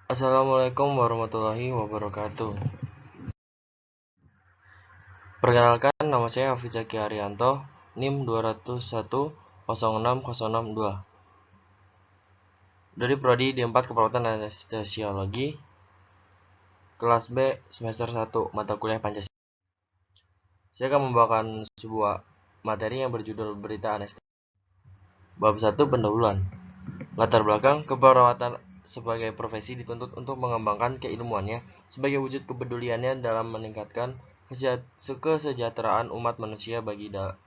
Assalamualaikum warahmatullahi wabarakatuh. Perkenalkan, nama saya Hafiz Zaki Arianto, NIM 201060062. Dari Prodi D4 Keperawatan Anestesiologi, kelas B semester 1, mata kuliah Pancasila. Saya akan membawakan sebuah materi yang berjudul Berita Anestesi. Bab 1, pendahuluan. Latar belakang, keperawatan sebagai profesi dituntut untuk mengembangkan keilmuannya sebagai wujud kepeduliannya dalam meningkatkan kesejahteraan umat manusia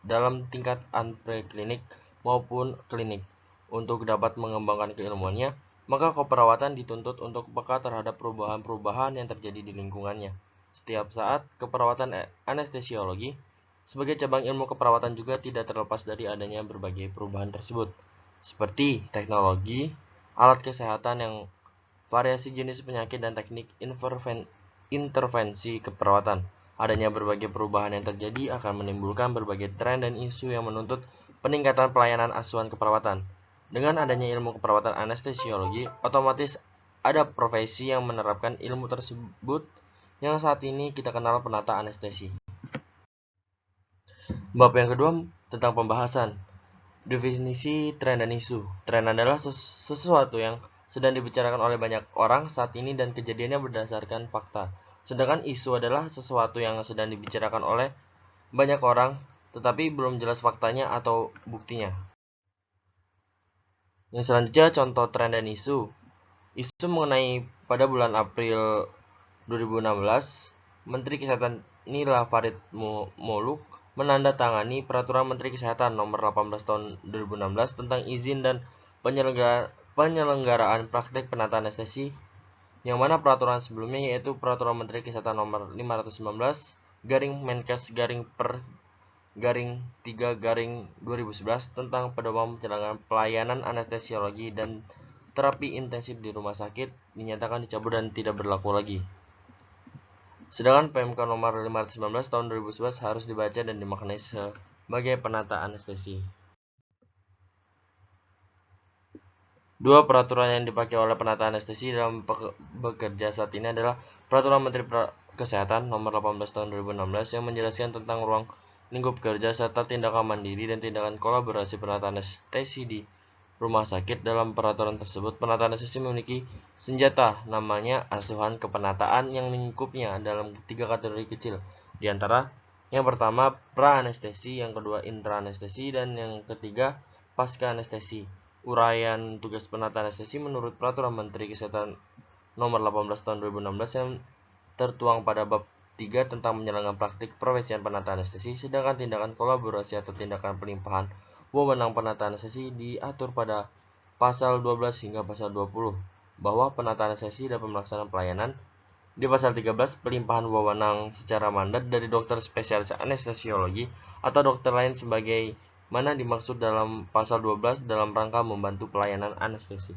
dalam tingkatan preklinik maupun klinik. Untuk dapat mengembangkan keilmuannya, maka keperawatan dituntut untuk peka terhadap perubahan-perubahan yang terjadi di lingkungannya. Setiap saat, keperawatan anestesiologi sebagai cabang ilmu keperawatan juga tidak terlepas dari adanya berbagai perubahan tersebut, seperti teknologi, alat kesehatan yang variasi jenis penyakit dan teknik intervensi keperawatan. Adanya berbagai perubahan yang terjadi akan menimbulkan berbagai tren dan isu yang menuntut peningkatan pelayanan asuhan keperawatan. Dengan adanya ilmu keperawatan anestesiologi, otomatis ada profesi yang menerapkan ilmu tersebut yang saat ini kita kenal penata anestesi. Bab yang kedua tentang pembahasan. Definisi tren dan isu. Tren adalah sesuatu yang sedang dibicarakan oleh banyak orang saat ini dan kejadiannya berdasarkan fakta. Sedangkan isu adalah sesuatu yang sedang dibicarakan oleh banyak orang tetapi belum jelas faktanya atau buktinya. Yang selanjutnya contoh tren dan isu. Isu mengenai pada bulan April 2016, Menteri Kesehatan Nila Farid Moluk menandatangani Peraturan Menteri Kesehatan Nomor 18 Tahun 2016 tentang izin dan penyelenggaraan praktik penata anestesi, yang mana peraturan sebelumnya yaitu Peraturan Menteri Kesehatan Nomor 519 garing Menkes garing per garing 3 garing 2011 tentang pedoman penyelenggaraan pelayanan anestesiologi dan terapi intensif di rumah sakit dinyatakan dicabut dan tidak berlaku lagi. Sedangkan PMK nomor 519 tahun 2011 harus dibaca dan dimaknai sebagai penata anestesi. Dua peraturan yang dipakai oleh penata anestesi dalam bekerja saat ini adalah Peraturan Menteri Kesehatan nomor 18 tahun 2016 yang menjelaskan tentang ruang lingkup kerja serta tindakan mandiri dan tindakan kolaborasi penata anestesi di rumah sakit. Dalam peraturan tersebut, penata anestesi memiliki senjata namanya asuhan kepenataan yang lingkupnya dalam 3 kategori kecil. Di antara yang pertama pra-anestesi, yang kedua intra-anestesi, dan yang ketiga pasca anestesi. Uraian tugas penata anestesi menurut Peraturan Menteri Kesehatan Nomor 18 Tahun 2016 yang tertuang pada bab 3 tentang penyelenggaraan praktik profesian penata anestesi, sedangkan tindakan kolaborasi atau tindakan pelimpahan wewenang penata anestesi diatur pada pasal 12 hingga pasal 20, bahwa penata anestesi dapat melaksanakan pelayanan. Di pasal 13, pelimpahan wewenang secara mandat dari dokter spesialis anestesiologi atau dokter lain sebagai mana dimaksud dalam pasal 12 dalam rangka membantu pelayanan anestesi.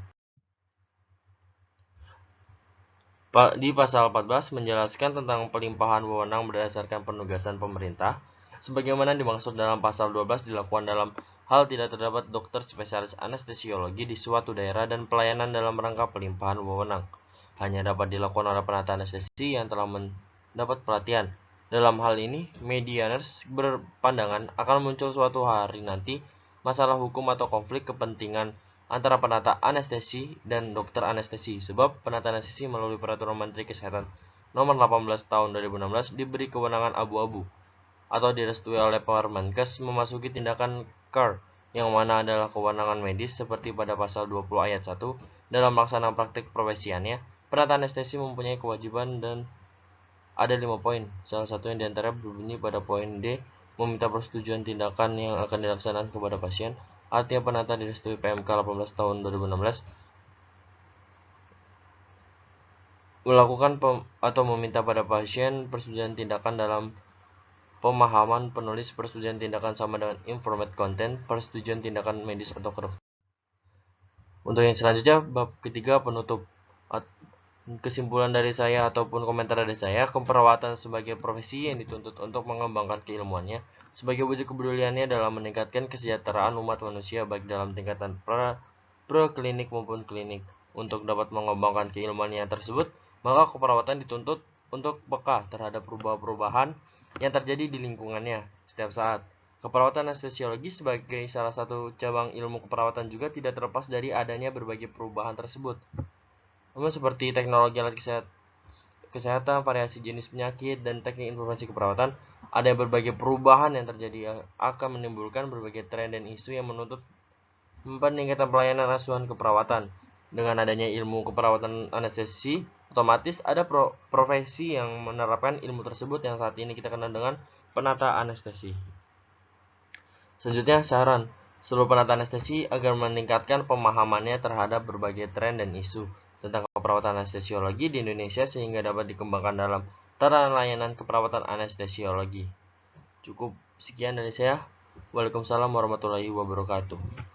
Di pasal 14 menjelaskan tentang pelimpahan wewenang berdasarkan penugasan pemerintah, sebagaimana dimaksud dalam pasal 12 dilakukan dalam hal tidak terdapat dokter spesialis anestesiologi di suatu daerah dan pelayanan dalam rangka pelimpahan wewenang hanya dapat dilakukan oleh penata anestesi yang telah mendapat pelatihan. Dalam hal ini, medianers berpandangan akan muncul suatu hari nanti masalah hukum atau konflik kepentingan antara penata anestesi dan dokter anestesi, sebab penata anestesi melalui Peraturan Menteri Kesehatan Nomor 18 Tahun 2016 diberi kewenangan abu-abu atau direstui oleh Permenkes memasuki tindakan CAR, yang mana adalah kewenangan medis seperti pada pasal 20 ayat 1 dalam melaksanakan praktik profesiannya. Penata anestesi mempunyai kewajiban dan ada 5 poin. Salah satu yang diantara berbunyi pada poin D, meminta persetujuan tindakan yang akan dilaksanakan kepada pasien. Artinya penata direstui PMK 18 tahun 2016 melakukan atau meminta pada pasien persetujuan tindakan dalam pemahaman penulis. Persetujuan tindakan sama dengan informate content, persetujuan tindakan medis atau kedokteran. Untuk yang selanjutnya, bab ketiga penutup. Kesimpulan dari saya ataupun komentar dari saya, keperawatan sebagai profesi yang dituntut untuk mengembangkan keilmuannya sebagai wujud kepeduliannya dalam meningkatkan kesejahteraan umat manusia baik dalam tingkatan preklinik maupun klinik. Untuk dapat mengembangkan keilmuannya tersebut, maka keperawatan dituntut untuk peka terhadap perubahan-perubahan yang terjadi di lingkungannya setiap saat. Keperawatan anestesiologi sebagai salah satu cabang ilmu keperawatan juga tidak terlepas dari adanya berbagai perubahan tersebut. Namun seperti teknologi alat kesehatan, variasi jenis penyakit, dan teknik informasi keperawatan, ada berbagai perubahan yang terjadi yang akan menimbulkan berbagai tren dan isu yang menuntut peningkatan pelayanan asuhan keperawatan. Dengan adanya ilmu keperawatan anestesi, otomatis ada profesi yang menerapkan ilmu tersebut yang saat ini kita kenal dengan penata anestesi. Selanjutnya, saran seluruh penata anestesi agar meningkatkan pemahamannya terhadap berbagai tren dan isu tentang keperawatan anestesiologi di Indonesia sehingga dapat dikembangkan dalam tatanan layanan keperawatan anestesiologi. Cukup sekian dari saya. Waalaikumsalam warahmatullahi wabarakatuh.